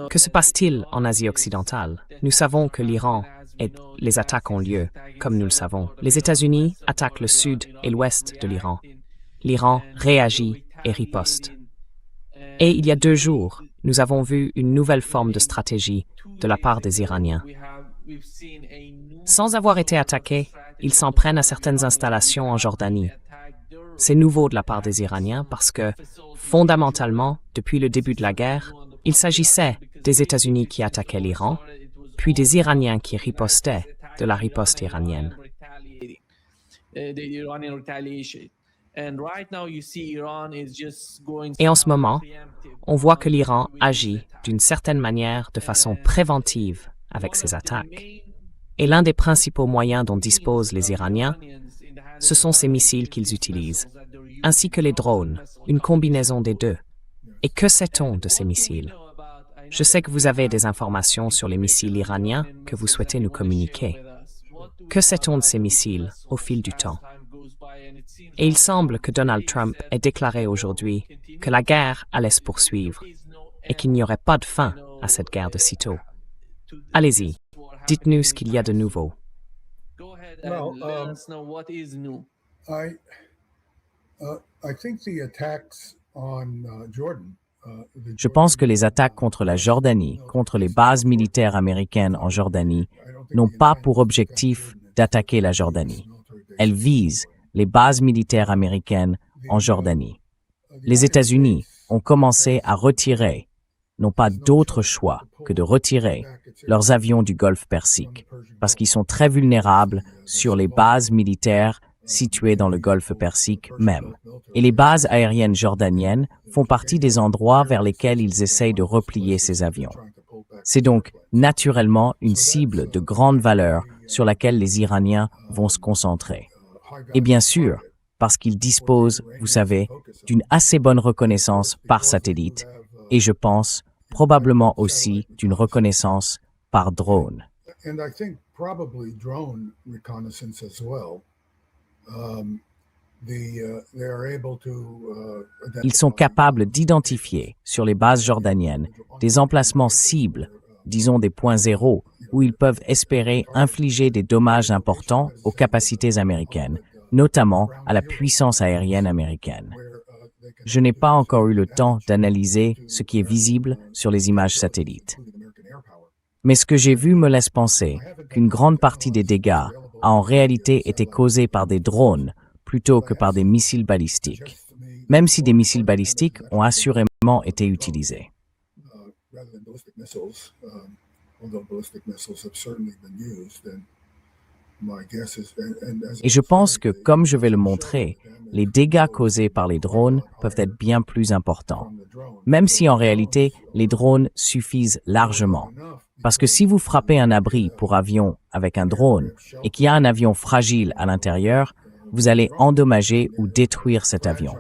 Que se passe-t-il en Asie occidentale? Nous savons que l'Iran et les attaques ont lieu, comme nous le savons. Les États-Unis attaquent le sud et l'ouest de l'Iran. L'Iran réagit et riposte. Et il y a 2 jours, nous avons vu une nouvelle forme de stratégie de la part des Iraniens. Sans avoir été attaqués, ils s'en prennent à certaines installations en Jordanie. C'est nouveau de la part des Iraniens parce que, fondamentalement, depuis le début de la guerre, il s'agissait des États-Unis qui attaquaient l'Iran, puis des Iraniens qui ripostaient de la riposte iranienne. Et en ce moment, on voit que l'Iran agit d'une certaine manière de façon préventive avec ses attaques. Et l'un des principaux moyens dont disposent les Iraniens, ce sont ces missiles qu'ils utilisent, ainsi que les drones, une combinaison des deux. Et que sait-on de ces missiles? Je sais que vous avez des informations sur les missiles iraniens que vous souhaitez nous communiquer. Que sait-on de ces missiles au fil du temps? Et il semble que Donald Trump ait déclaré aujourd'hui que la guerre allait se poursuivre et qu'il n'y aurait pas de fin à cette guerre de sitôt. Allez-y, dites-nous ce qu'il y a de nouveau. Je pense que les attaques contre la Jordanie, contre les bases militaires américaines en Jordanie, n'ont pas pour objectif d'attaquer la Jordanie. Elles visent les bases militaires américaines en Jordanie. Les États-Unis ont commencé à retirer, n'ont pas d'autre choix que de retirer leurs avions du Golfe Persique, parce qu'ils sont très vulnérables sur les bases militaires situées dans le Golfe Persique même. Et les bases aériennes jordaniennes font partie des endroits vers lesquels ils essayent de replier ces avions. C'est donc naturellement une cible de grande valeur sur laquelle les Iraniens vont se concentrer. Et bien sûr, parce qu'ils disposent, vous savez, d'une assez bonne reconnaissance par satellite, et je pense probablement aussi d'une reconnaissance par drone. Ils sont capables d'identifier sur les bases jordaniennes des emplacements cibles, disons des points zéro, où ils peuvent espérer infliger des dommages importants aux capacités américaines, notamment à la puissance aérienne américaine. Je n'ai pas encore eu le temps d'analyser ce qui est visible sur les images satellites. Mais ce que j'ai vu me laisse penser qu'une grande partie des dégâts a en réalité été causée par des drones plutôt que par des missiles balistiques, même si des missiles balistiques ont assurément été utilisés. Et je pense que, comme je vais le montrer, les dégâts causés par les drones peuvent être bien plus importants, même si en réalité, les drones suffisent largement. Parce que si vous frappez un abri pour avion avec un drone et qu'il y a un avion fragile à l'intérieur, vous allez endommager ou détruire cet avion.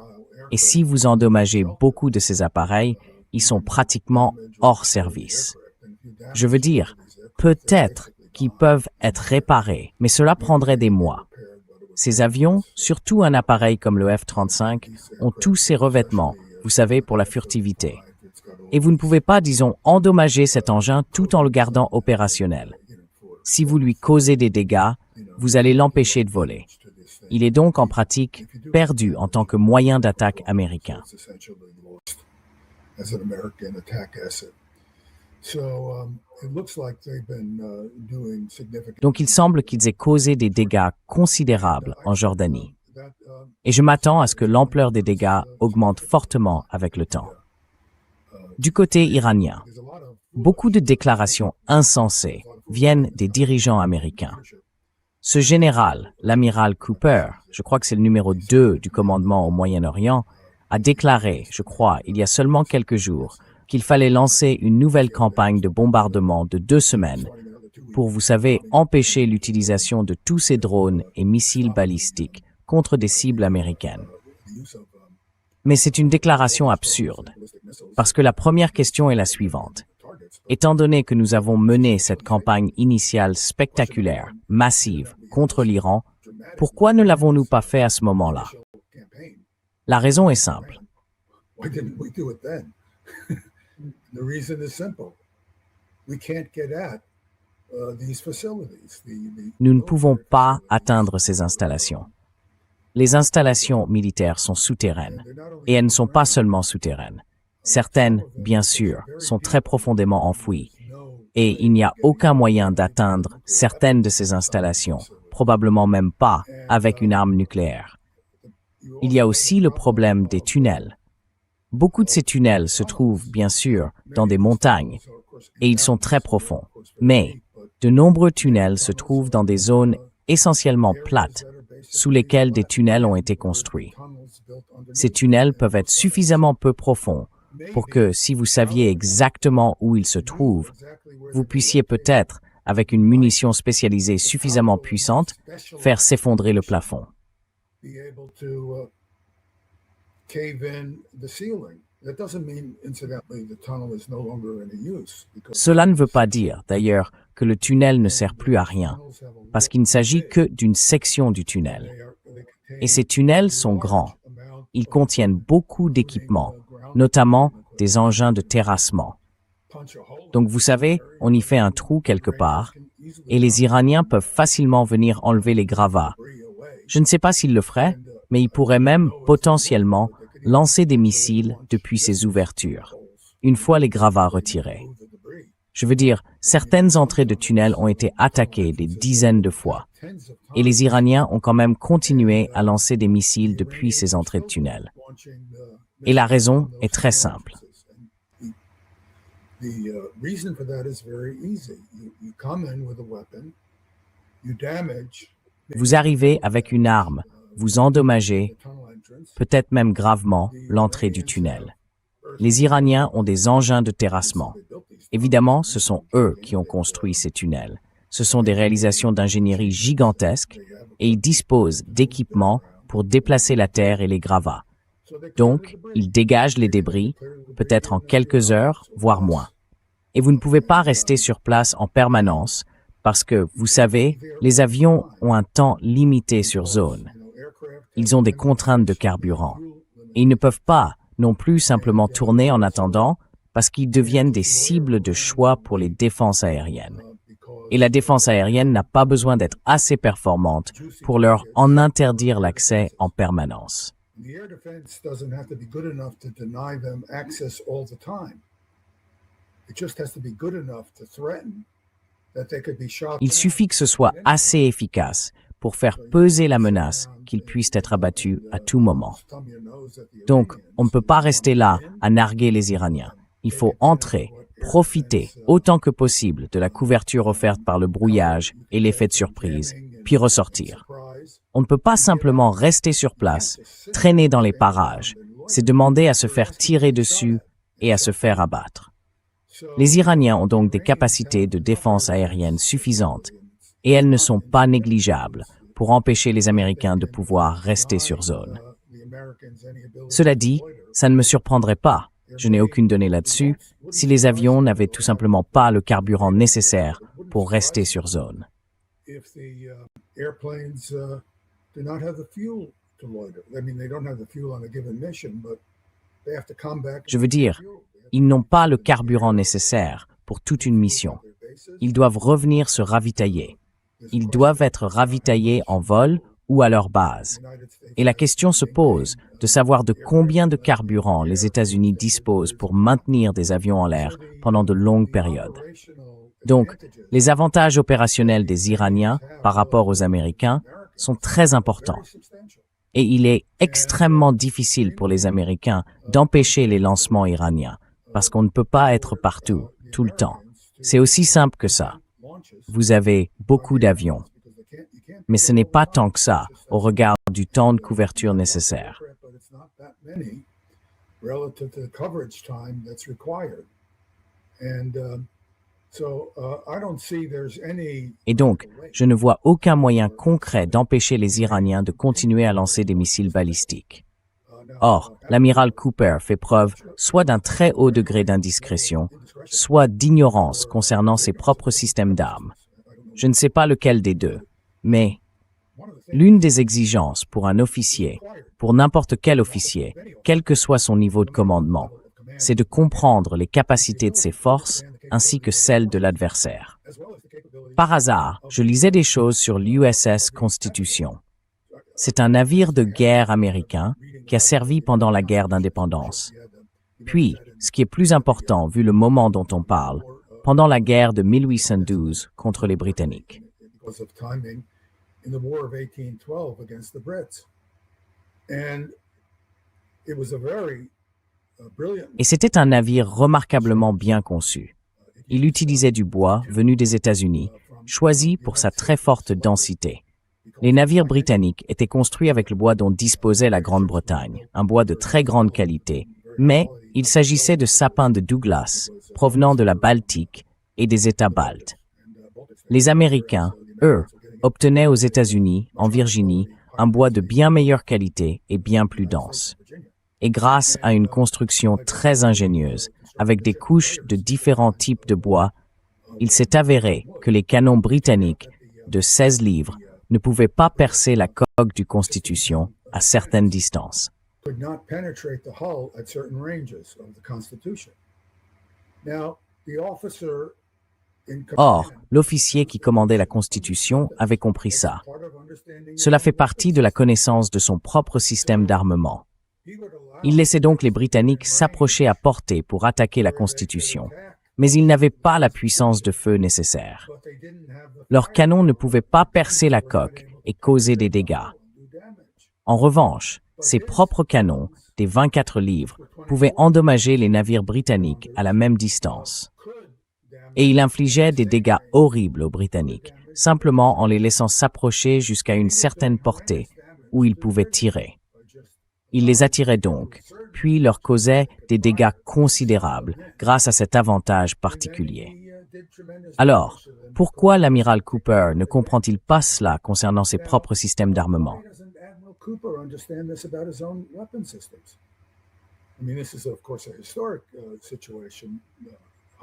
Et si vous endommagez beaucoup de ces appareils, ils sont pratiquement hors service. Je veux dire, peut-être qu'ils peuvent être réparés, mais cela prendrait des mois. Ces avions, surtout un appareil comme le F-35, ont tous ces revêtements, vous savez, pour la furtivité. Et vous ne pouvez pas, disons, endommager cet engin tout en le gardant opérationnel. Si vous lui causez des dégâts, vous allez l'empêcher de voler. Il est donc en pratique perdu en tant que moyen d'attaque américain. Donc il semble qu'ils aient causé des dégâts considérables en Jordanie. Et je m'attends à ce que l'ampleur des dégâts augmente fortement avec le temps. Du côté iranien, beaucoup de déclarations insensées viennent des dirigeants américains. Ce général, l'amiral Cooper, je crois que c'est le numéro 2 du commandement au Moyen-Orient, a déclaré, je crois, il y a seulement quelques jours, qu'il fallait lancer une nouvelle campagne de bombardement de 2 semaines pour, vous savez, empêcher l'utilisation de tous ces drones et missiles balistiques contre des cibles américaines. Mais c'est une déclaration absurde, parce que la première question est la suivante. Étant donné que nous avons mené cette campagne initiale spectaculaire, massive, contre l'Iran, pourquoi ne l'avons-nous pas fait à ce moment-là? La raison est simple. Why didn't we do it then? The reason is simple. We can't get at these facilities. Nous ne pouvons pas atteindre ces installations. Les installations militaires sont souterraines, et elles ne sont pas seulement souterraines. Certaines, bien sûr, sont très profondément enfouies, et il n'y a aucun moyen d'atteindre certaines de ces installations, probablement même pas avec une arme nucléaire. Il y a aussi le problème des tunnels. Beaucoup de ces tunnels se trouvent, bien sûr, dans des montagnes, et ils sont très profonds. Mais de nombreux tunnels se trouvent dans des zones essentiellement plates, sous lesquelles des tunnels ont été construits. Ces tunnels peuvent être suffisamment peu profonds pour que, si vous saviez exactement où ils se trouvent, vous puissiez peut-être, avec une munition spécialisée suffisamment puissante, faire s'effondrer le plafond. Cela ne veut pas dire, d'ailleurs, que le tunnel ne sert plus à rien, parce qu'il ne s'agit que d'une section du tunnel. Et ces tunnels sont grands. Ils contiennent beaucoup d'équipements, notamment des engins de terrassement. Donc vous savez, on y fait un trou quelque part, et les Iraniens peuvent facilement venir enlever les gravats. Je ne sais pas s'ils le feraient, mais ils pourraient même, potentiellement, lancer des missiles depuis ces ouvertures, une fois les gravats retirés. Je veux dire, certaines entrées de tunnels ont été attaquées des dizaines de fois, et les Iraniens ont quand même continué à lancer des missiles depuis ces entrées de tunnels. Et la raison est très simple. Vous arrivez avec une arme, vous endommagez, peut-être même gravement, l'entrée du tunnel. Les Iraniens ont des engins de terrassement. Évidemment, ce sont eux qui ont construit ces tunnels. Ce sont des réalisations d'ingénierie gigantesques et ils disposent d'équipements pour déplacer la terre et les gravats. Donc, ils dégagent les débris, peut-être en quelques heures, voire moins. Et vous ne pouvez pas rester sur place en permanence parce que, vous savez, les avions ont un temps limité sur zone. Ils ont des contraintes de carburant. Et ils ne peuvent pas non plus simplement tourner en attendant parce qu'ils deviennent des cibles de choix pour les défenses aériennes. Et la défense aérienne n'a pas besoin d'être assez performante pour leur en interdire l'accès en permanence. Il suffit que ce soit assez efficace pour faire peser la menace qu'ils puissent être abattus à tout moment. Donc, on ne peut pas rester là à narguer les Iraniens. Il faut entrer, profiter autant que possible de la couverture offerte par le brouillage et l'effet de surprise, puis ressortir. On ne peut pas simplement rester sur place, traîner dans les parages. C'est demander à se faire tirer dessus et à se faire abattre. Les Iraniens ont donc des capacités de défense aérienne suffisantes et elles ne sont pas négligeables pour empêcher les Américains de pouvoir rester sur zone. Cela dit, ça ne me surprendrait pas, je n'ai aucune donnée là-dessus, si les avions n'avaient tout simplement pas le carburant nécessaire pour rester sur zone. Je veux dire, ils n'ont pas le carburant nécessaire pour toute une mission. Ils doivent revenir se ravitailler. Ils doivent être ravitaillés en vol ou à leur base. Et la question se pose de savoir de combien de carburant les États-Unis disposent pour maintenir des avions en l'air pendant de longues périodes. Donc, les avantages opérationnels des Iraniens par rapport aux Américains sont très importants. Et il est extrêmement difficile pour les Américains d'empêcher les lancements iraniens, parce qu'on ne peut pas être partout, tout le temps. C'est aussi simple que ça. Vous avez beaucoup d'avions. Mais ce n'est pas tant que ça, au regard du temps de couverture nécessaire. Et donc, je ne vois aucun moyen concret d'empêcher les Iraniens de continuer à lancer des missiles balistiques. Or, l'amiral Cooper fait preuve soit d'un très haut degré d'indiscrétion, soit d'ignorance concernant ses propres systèmes d'armes. Je ne sais pas lequel des deux, mais l'une des exigences pour un officier pour n'importe quel officier, quel que soit son niveau de commandement, c'est de comprendre les capacités de ses forces ainsi que celles de l'adversaire. Par hasard, je lisais des choses sur l'USS Constitution. C'est un navire de guerre américain qui a servi pendant la guerre d'indépendance. Puis, ce qui est plus important vu le moment dont on parle, pendant la guerre de 1812 contre les Britanniques. Et c'était un navire remarquablement bien conçu. Il utilisait du bois venu des États-Unis, choisi pour sa très forte densité. Les navires britanniques étaient construits avec le bois dont disposait la Grande-Bretagne, un bois de très grande qualité, mais il s'agissait de sapins de Douglas, provenant de la Baltique et des États baltes. Les Américains, eux, obtenaient aux États-Unis, en Virginie, un bois de bien meilleure qualité et bien plus dense. Et grâce à une construction très ingénieuse, avec des couches de différents types de bois, il s'est avéré que les canons britanniques de 16 livres ne pouvaient pas percer la coque du Constitution à certaines distances. Or, l'officier qui commandait la Constitution avait compris ça. Cela fait partie de la connaissance de son propre système d'armement. Il laissait donc les Britanniques s'approcher à portée pour attaquer la Constitution, mais ils n'avaient pas la puissance de feu nécessaire. Leurs canons ne pouvaient pas percer la coque et causer des dégâts. En revanche, ses propres canons, des 24 livres, pouvaient endommager les navires britanniques à la même distance. Et il infligeait des dégâts horribles aux Britanniques, simplement en les laissant s'approcher jusqu'à une certaine portée où ils pouvaient tirer. Il les attirait donc, puis leur causait des dégâts considérables grâce à cet avantage particulier. Alors, pourquoi l'amiral Cooper ne comprend-il pas cela concernant ses propres systèmes d'armement?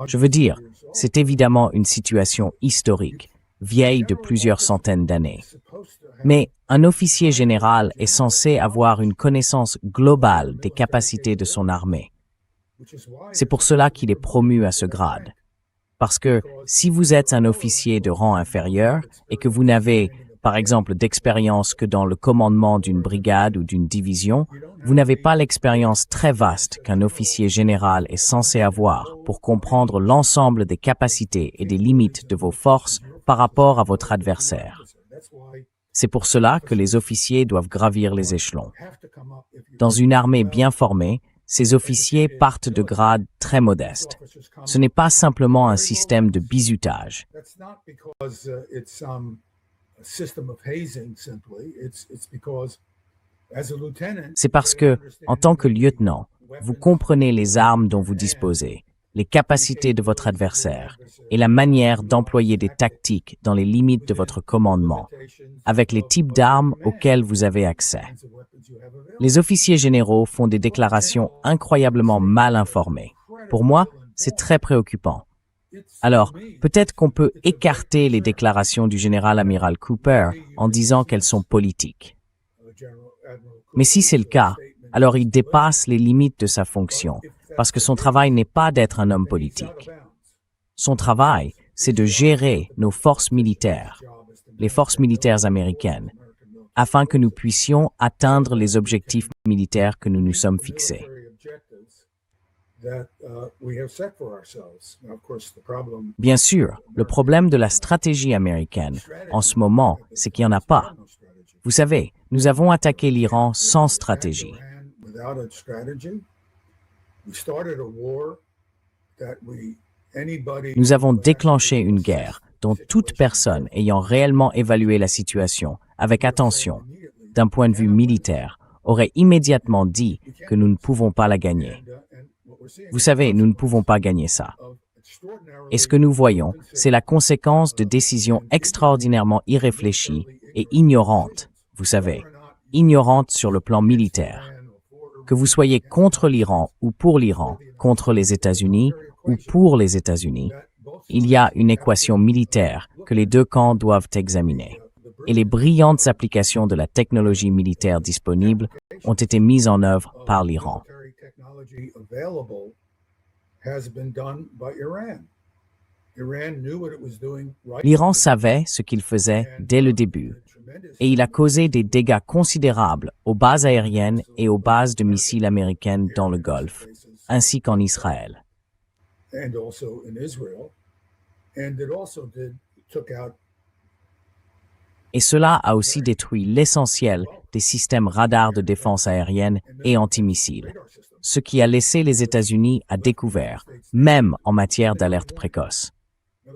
Je veux dire, c'est évidemment une situation historique, vieille de plusieurs centaines d'années. Mais un officier général est censé avoir une connaissance globale des capacités de son armée. C'est pour cela qu'il est promu à ce grade. Parce que si vous êtes un officier de rang inférieur et que vous n'avez, par exemple, d'expérience que dans le commandement d'une brigade ou d'une division, vous n'avez pas l'expérience très vaste qu'un officier général est censé avoir pour comprendre l'ensemble des capacités et des limites de vos forces par rapport à votre adversaire. C'est pour cela que les officiers doivent gravir les échelons. Dans une armée bien formée, ces officiers partent de grades très modestes. Ce n'est pas simplement un système de bizutage. C'est parce que, en tant que lieutenant, vous comprenez les armes dont vous disposez, les capacités de votre adversaire et la manière d'employer des tactiques dans les limites de votre commandement, avec les types d'armes auxquelles vous avez accès. Les officiers généraux font des déclarations incroyablement mal informées. Pour moi, c'est très préoccupant. Alors, peut-être qu'on peut écarter les déclarations du général amiral Cooper en disant qu'elles sont politiques. Mais si c'est le cas, alors il dépasse les limites de sa fonction, parce que son travail n'est pas d'être un homme politique. Son travail, c'est de gérer nos forces militaires, les forces militaires américaines, afin que nous puissions atteindre les objectifs militaires que nous nous sommes fixés. Bien sûr, le problème de la stratégie américaine, en ce moment, c'est qu'il n'y en a pas. Vous savez, nous avons attaqué l'Iran sans stratégie. Nous avons déclenché une guerre dont toute personne ayant réellement évalué la situation avec attention, d'un point de vue militaire, aurait immédiatement dit que nous ne pouvons pas la gagner. Vous savez, nous ne pouvons pas gagner ça. Et ce que nous voyons, c'est la conséquence de décisions extraordinairement irréfléchies et ignorantes, vous savez, ignorantes sur le plan militaire. Que vous soyez contre l'Iran ou pour l'Iran, contre les États-Unis ou pour les États-Unis, il y a une équation militaire que les deux camps doivent examiner. et les brillantes applications de la technologie militaire disponible ont été mises en œuvre par l'Iran. L'Iran savait ce qu'il faisait dès le début, et il a causé des dégâts considérables aux bases aériennes et aux bases de missiles américaines dans le Golfe, ainsi qu'en Israël. Et cela a aussi détruit l'essentiel des systèmes radars de défense aérienne et antimissiles, ce qui a laissé les États-Unis à découvert, même en matière d'alerte précoce.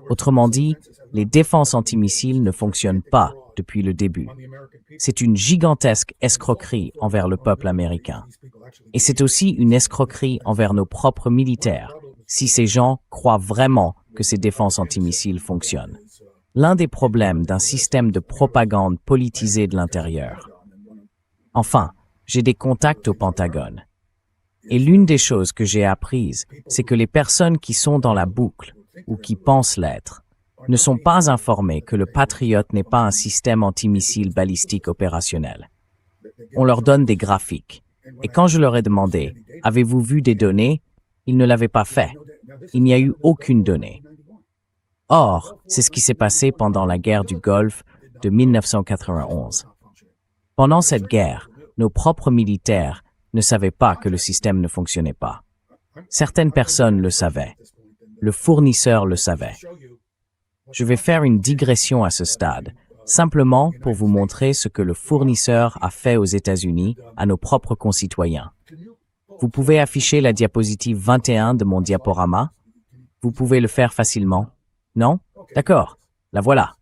Autrement dit, les défenses antimissiles ne fonctionnent pas depuis le début. C'est une gigantesque escroquerie envers le peuple américain. Et c'est aussi une escroquerie envers nos propres militaires, si ces gens croient vraiment que ces défenses antimissiles fonctionnent. L'un des problèmes d'un système de propagande politisé de l'intérieur. Enfin, j'ai des contacts au Pentagone. Et l'une des choses que j'ai apprises, c'est que les personnes qui sont dans la boucle, ou qui pensent l'être, ne sont pas informées que le Patriot n'est pas un système antimissile balistique opérationnel. On leur donne des graphiques. Et quand je leur ai demandé « Avez-vous vu des données ?», ils ne l'avaient pas fait. Il n'y a eu aucune donnée. Or, c'est ce qui s'est passé pendant la guerre du Golfe de 1991. Pendant cette guerre, nos propres militaires ne savaient pas que le système ne fonctionnait pas. Certaines personnes le savaient. Le fournisseur le savait. Je vais faire une digression à ce stade, simplement pour vous montrer ce que le fournisseur a fait aux États-Unis à nos propres concitoyens. Vous pouvez afficher la diapositive 21 de mon diaporama? Vous pouvez le faire facilement? Non? D'accord. La voilà.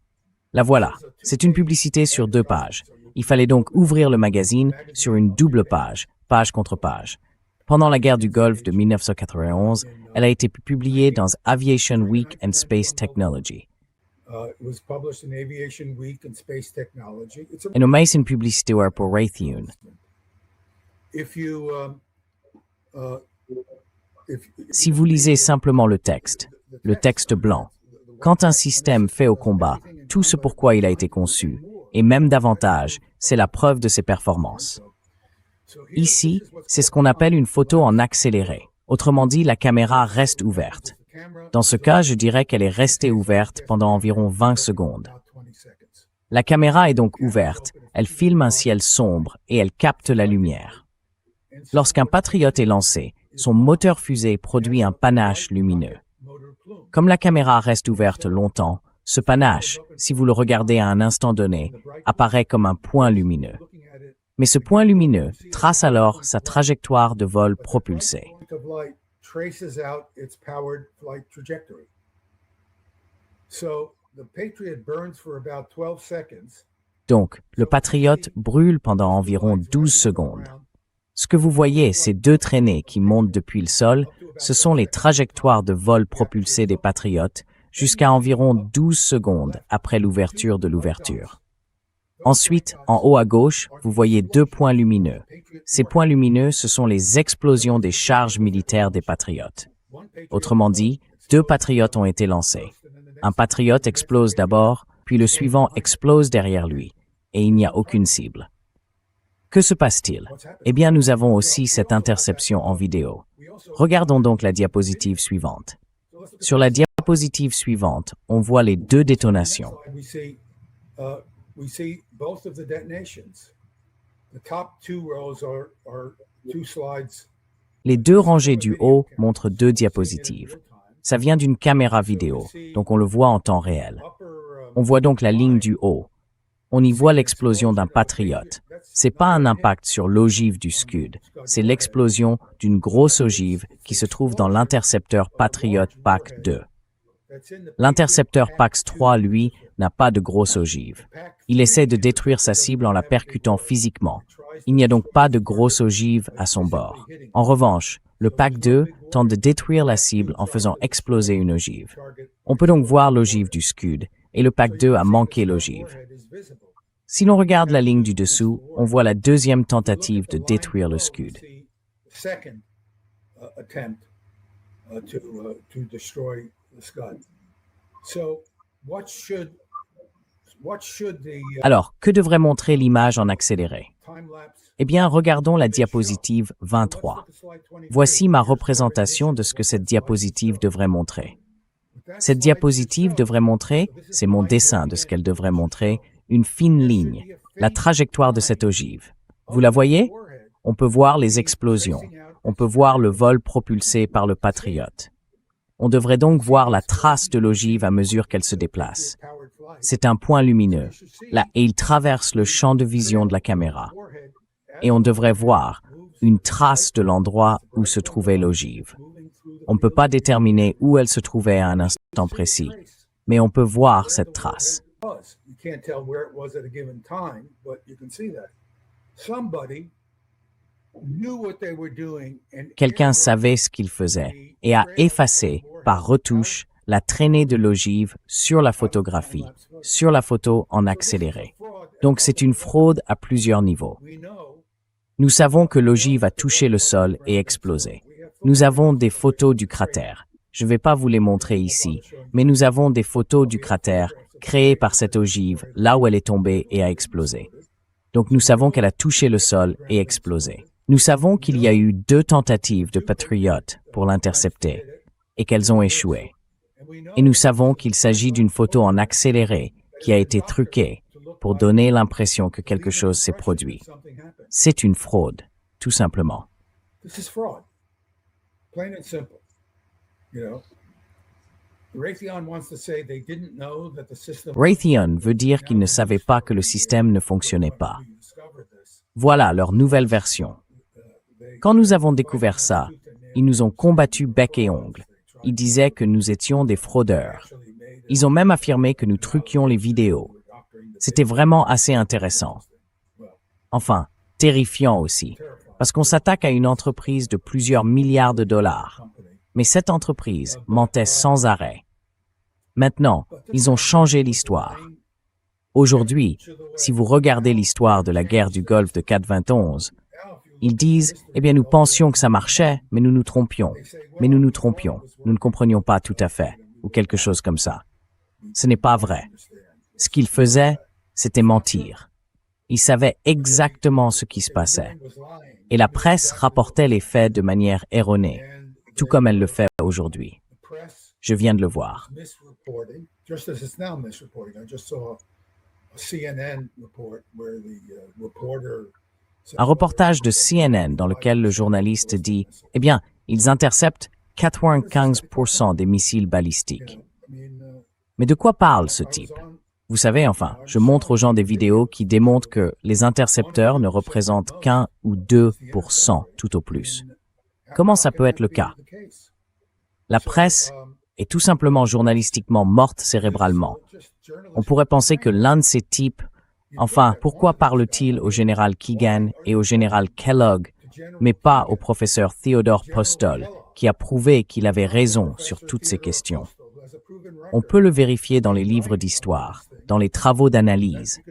La voilà. C'est une publicité sur 2 pages. Il fallait donc ouvrir le magazine sur une double page, page contre page. Pendant la guerre du Golfe de 1991, elle a été publiée dans Aviation Week and Space Technology. En uma sin publicité pour Raytheon. Si vous lisez simplement le texte blanc, quand un système fait au combat tout ce pourquoi il a été conçu, et même davantage, c'est la preuve de ses performances. Ici, c'est ce qu'on appelle une photo en accéléré. Autrement dit, la caméra reste ouverte. Dans ce cas, je dirais qu'elle est restée ouverte pendant environ 20 secondes. La caméra est donc ouverte, elle filme un ciel sombre et elle capte la lumière. Lorsqu'un Patriot est lancé, son moteur fusée produit un panache lumineux. Comme la caméra reste ouverte longtemps, ce panache, si vous le regardez à un instant donné, apparaît comme un point lumineux. Mais ce point lumineux trace alors sa trajectoire de vol propulsée. Donc, le Patriot brûle pendant environ 12 secondes. Ce que vous voyez, ces 2 traînées qui montent depuis le sol, ce sont les trajectoires de vol propulsés des Patriotes jusqu'à environ 12 secondes après l'ouverture de l'ouverture. Ensuite, en haut à gauche, vous voyez 2 points lumineux. Ces points lumineux, ce sont les explosions des charges militaires des Patriotes. Autrement dit, 2 Patriotes ont été lancés. Un Patriote explose d'abord, puis le suivant explose derrière lui, et il n'y a aucune cible. Que se passe-t-il? Eh bien, nous avons aussi cette interception en vidéo. Regardons donc la diapositive suivante. Sur la diapositive suivante, on voit les 2 détonations. Les 2 rangées du haut montrent 2 diapositives. Ça vient d'une caméra vidéo, donc on le voit en temps réel. On voit donc la ligne du haut. On y voit l'explosion d'un Patriote. C'est pas un impact sur l'ogive du Scud, c'est l'explosion d'une grosse ogive qui se trouve dans l'intercepteur Patriot PAC 2. L'intercepteur PAX 3, lui, n'a pas de grosse ogive. Il essaie de détruire sa cible en la percutant physiquement. Il n'y a donc pas de grosse ogive à son bord. En revanche, le PAC 2 tente de détruire la cible en faisant exploser une ogive. On peut donc voir l'ogive du Scud, et le PAC 2 a manqué l'ogive. Si l'on regarde la ligne du dessous, on voit la 2e tentative de détruire le Scud. Alors, que devrait montrer l'image en accéléré? Eh bien, regardons la diapositive 23. Voici ma représentation de ce que cette diapositive devrait montrer. Cette diapositive devrait montrer, c'est mon dessin de ce qu'elle devrait montrer, une fine ligne, la trajectoire de cette ogive. Vous la voyez? On peut voir les explosions. On peut voir le vol propulsé par le Patriot. On devrait donc voir la trace de l'ogive à mesure qu'elle se déplace. C'est un point lumineux, là, et il traverse le champ de vision de la caméra. Et on devrait voir une trace de l'endroit où se trouvait l'ogive. On ne peut pas déterminer où elle se trouvait à un instant précis, mais on peut voir cette trace. Quelqu'un savait ce qu'il faisait et a effacé, par retouche, la traînée de l'ogive sur la photographie, sur la photo en accéléré. Donc c'est une fraude à plusieurs niveaux. Nous savons que l'ogive a touché le sol et explosé. Nous avons des photos du cratère. Je ne vais pas vous les montrer ici, mais nous avons des photos du cratère créées par cette ogive là où elle est tombée et a explosé. Donc nous savons qu'elle a touché le sol et explosé. Nous savons qu'il y a eu 2 tentatives de Patriot pour l'intercepter et qu'elles ont échoué. Et nous savons qu'il s'agit d'une photo en accéléré qui a été truquée pour donner l'impression que quelque chose s'est produit. C'est une fraude, tout simplement. Raytheon veut dire qu'ils ne savaient pas que le système ne fonctionnait pas. Voilà leur nouvelle version. Quand nous avons découvert ça, ils nous ont combattus bec et ongles. Ils disaient que nous étions des fraudeurs. Ils ont même affirmé que nous truquions les vidéos. C'était vraiment assez intéressant. Enfin, terrifiant aussi, parce qu'on s'attaque à une entreprise de plusieurs milliards de dollars. Mais cette entreprise mentait sans arrêt. Maintenant, ils ont changé l'histoire. Aujourd'hui, si vous regardez l'histoire de la guerre du Golfe de 4-21, ils disent, eh bien nous pensions que ça marchait, mais nous nous trompions. Mais nous nous trompions, nous ne comprenions pas tout à fait, ou quelque chose comme ça. Ce n'est pas vrai. Ce qu'ils faisaient, c'était mentir. Ils savaient exactement ce qui se passait. Et la presse rapportait les faits de manière erronée, tout comme elle le fait aujourd'hui. Je viens de le voir. Un reportage de CNN dans lequel le journaliste dit « Eh bien, ils interceptent 95% des missiles balistiques. » Mais de quoi parle ce type? Vous savez, enfin, je montre aux gens des vidéos qui démontrent que les intercepteurs ne représentent qu'1 ou 2% tout au plus. Comment ça peut être le cas? La presse est tout simplement journalistiquement morte cérébralement. On pourrait penser que l'un de ces types, enfin, pourquoi parle-t-il au général Keegan et au général Kellogg, mais pas au professeur Theodore Postol, qui a prouvé qu'il avait raison sur toutes ces questions? On peut le vérifier dans les livres d'histoire, dans les travaux d'analyse.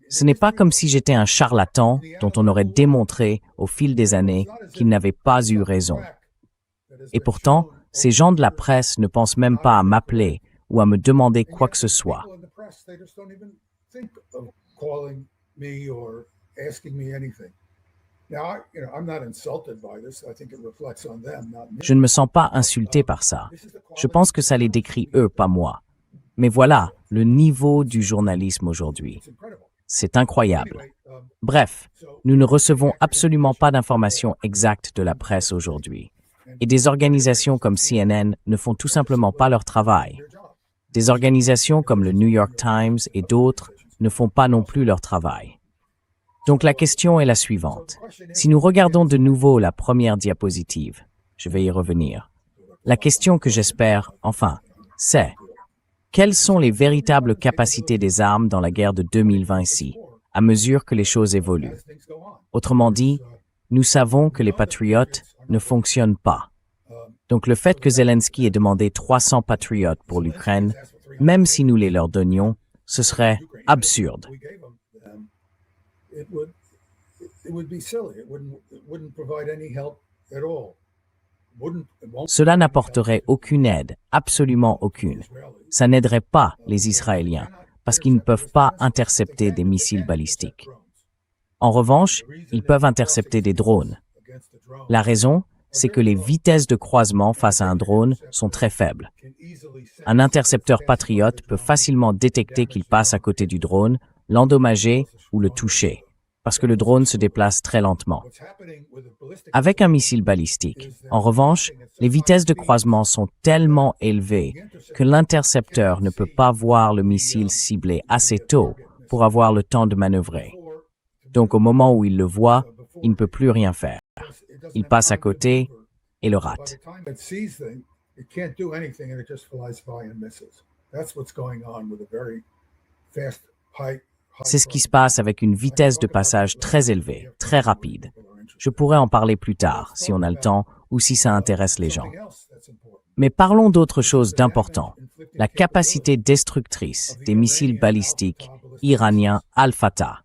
Ce n'est pas comme si j'étais un charlatan dont on aurait démontré au fil des années qu'il n'avait pas eu raison. Et pourtant, ces gens de la presse ne pensent même pas à m'appeler ou à me demander quoi que ce soit. Je ne me sens pas insulté par ça. Je pense que ça les décrit eux, pas moi. Mais voilà le niveau du journalisme aujourd'hui. C'est incroyable. Bref, nous ne recevons absolument pas d'informations exactes de la presse aujourd'hui. Et des organisations comme CNN ne font tout simplement pas leur travail. Des organisations comme le New York Times et d'autres ne font pas non plus leur travail. Donc la question est la suivante. Si nous regardons de nouveau la première diapositive, je vais y revenir. La question que j'espère, enfin, c'est quelles sont les véritables capacités des armes dans la guerre de 2026, à mesure que les choses évoluent? Autrement dit, nous savons que les patriotes ne fonctionnent pas. Donc le fait que Zelensky ait demandé 300 patriotes pour l'Ukraine, même si nous les leur donnions, ce serait absurde. Cela n'apporterait aucune aide, absolument aucune. Ça n'aiderait pas les Israéliens, parce qu'ils ne peuvent pas intercepter des missiles balistiques. En revanche, ils peuvent intercepter des drones. La raison, c'est que les vitesses de croisement face à un drone sont très faibles. Un intercepteur patriote peut facilement détecter qu'il passe à côté du drone, l'endommager ou le toucher, parce que le drone se déplace très lentement. Avec un missile balistique, en revanche, les vitesses de croisement sont tellement élevées que l'intercepteur ne peut pas voir le missile ciblé assez tôt pour avoir le temps de manœuvrer. Donc au moment où il le voit, il ne peut plus rien faire. Il passe à côté et le rate. C'est ce qui se passe avec une vitesse de passage très élevée, très rapide. Je pourrais en parler plus tard, si on a le temps ou si ça intéresse les gens. Mais parlons d'autre chose d'important, la capacité destructrice des missiles balistiques iraniens Al-Fatah.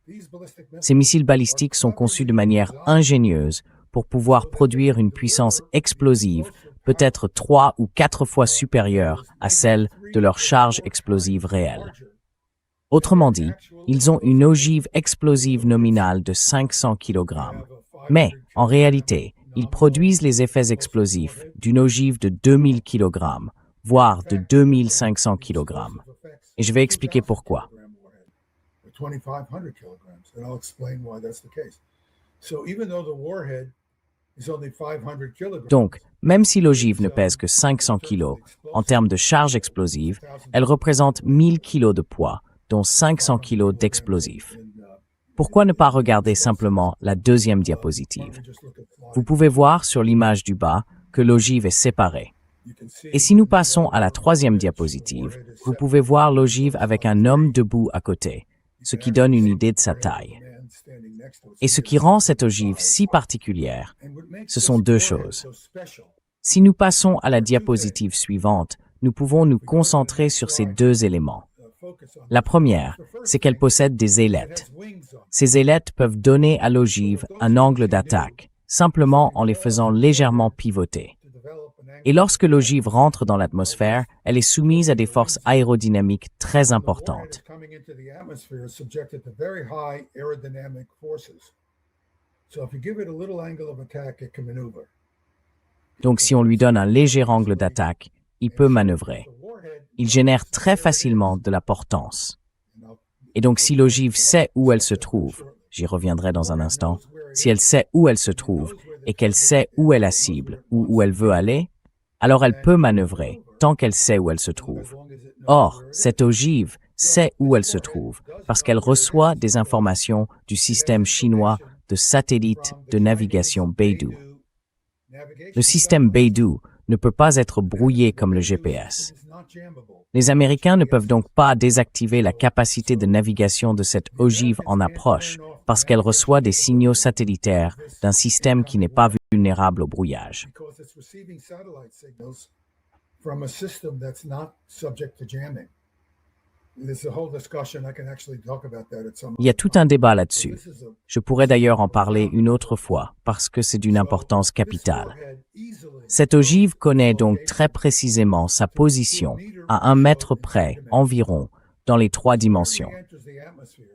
Ces missiles balistiques sont conçus de manière ingénieuse pour pouvoir produire une puissance explosive peut-être 3 ou 4 fois supérieure à celle de leur charge explosive réelle. Autrement dit, ils ont une ogive explosive nominale de 500 kg. Mais, en réalité, ils produisent les effets explosifs d'une ogive de 2000 kg, voire de 2500 kg. Et je vais expliquer pourquoi. Donc, même si l'ogive ne pèse que 500 kg, en termes de charge explosive, elle représente 1000 kg de poids, dont 500 kg d'explosifs. Pourquoi ne pas regarder simplement la deuxième diapositive? Vous pouvez voir sur l'image du bas que l'ogive est séparée. Et si nous passons à la troisième diapositive, vous pouvez voir l'ogive avec un homme debout à côté, ce qui donne une idée de sa taille. Et ce qui rend cette ogive si particulière, ce sont deux choses. Si nous passons à la diapositive suivante, nous pouvons nous concentrer sur ces deux éléments. La première, c'est qu'elle possède des ailettes. Ces ailettes peuvent donner à l'ogive un angle d'attaque, simplement en les faisant légèrement pivoter. Et lorsque l'ogive rentre dans l'atmosphère, elle est soumise à des forces aérodynamiques très importantes. Donc si on lui donne un léger angle d'attaque, il peut manœuvrer. Il génère très facilement de la portance. Et donc si l'ogive sait où elle se trouve, j'y reviendrai dans un instant, si elle sait où elle se trouve et qu'elle sait où est la cible ou où elle veut aller, alors elle peut manœuvrer tant qu'elle sait où elle se trouve. Or, cette ogive sait où elle se trouve parce qu'elle reçoit des informations du système chinois de satellites de navigation Beidou. Le système Beidou ne peut pas être brouillé comme le GPS. Les Américains ne peuvent donc pas désactiver la capacité de navigation de cette ogive en approche parce qu'elle reçoit des signaux satellitaires d'un système qui n'est pas vulnérable au brouillage. Il y a tout un débat là-dessus. Je pourrais d'ailleurs en parler une autre fois parce que c'est d'une importance capitale. Cette ogive connaît donc très précisément sa position à 1 mètre près environ dans les 3 dimensions.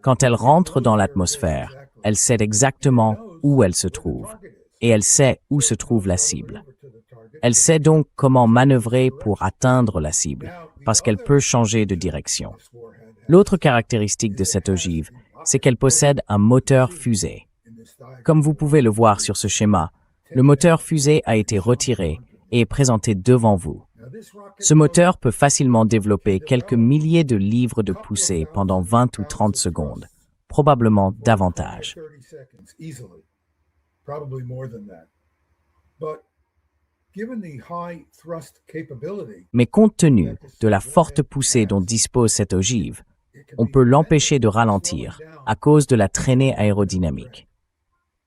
Quand elle rentre dans l'atmosphère, elle sait exactement où elle se trouve et elle sait où se trouve la cible. Elle sait donc comment manœuvrer pour atteindre la cible parce qu'elle peut changer de direction. L'autre caractéristique de cette ogive, c'est qu'elle possède un moteur fusée. Comme vous pouvez le voir sur ce schéma, le moteur fusée a été retiré et est présenté devant vous. Ce moteur peut facilement développer quelques milliers de livres de poussée pendant 20 ou 30 secondes, probablement davantage. Mais compte tenu de la forte poussée dont dispose cette ogive, on peut l'empêcher de ralentir à cause de la traînée aérodynamique.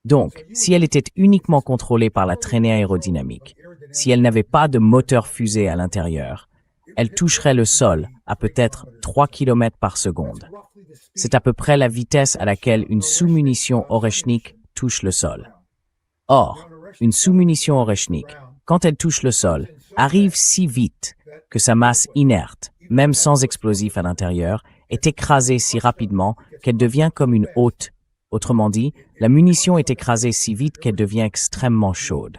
Donc, si elle était uniquement contrôlée par la traînée aérodynamique, si elle n'avait pas de moteur fusée à l'intérieur, elle toucherait le sol à peut-être 3 km par seconde. C'est à peu près la vitesse à laquelle une sous-munition Oreshnik touche le sol. Or, une sous-munition Oreshnik, quand elle touche le sol, arrive si vite que sa masse inerte, même sans explosif à l'intérieur, est écrasée si rapidement qu'elle devient comme une hotte. Autrement dit, la munition est écrasée si vite qu'elle devient extrêmement chaude.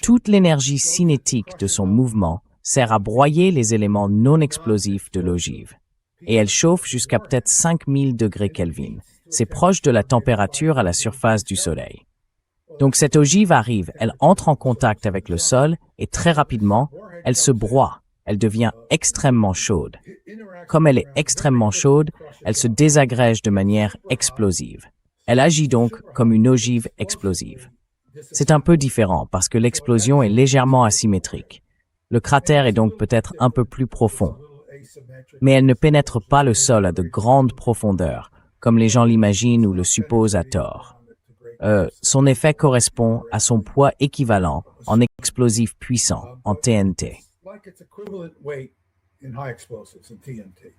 Toute l'énergie cinétique de son mouvement sert à broyer les éléments non explosifs de l'ogive. Et elle chauffe jusqu'à peut-être 5000 degrés Kelvin. C'est proche de la température à la surface du Soleil. Donc cette ogive arrive, elle entre en contact avec le sol et très rapidement, elle se broie. Elle devient extrêmement chaude. Comme elle est extrêmement chaude, elle se désagrège de manière explosive. Elle agit donc comme une ogive explosive. C'est un peu différent parce que l'explosion est légèrement asymétrique. Le cratère est donc peut-être un peu plus profond. Mais elle ne pénètre pas le sol à de grandes profondeurs, comme les gens l'imaginent ou le supposent à tort. Son effet correspond à son poids équivalent en explosif puissant, en TNT. Like its equivalent weight in high explosives, in TNT.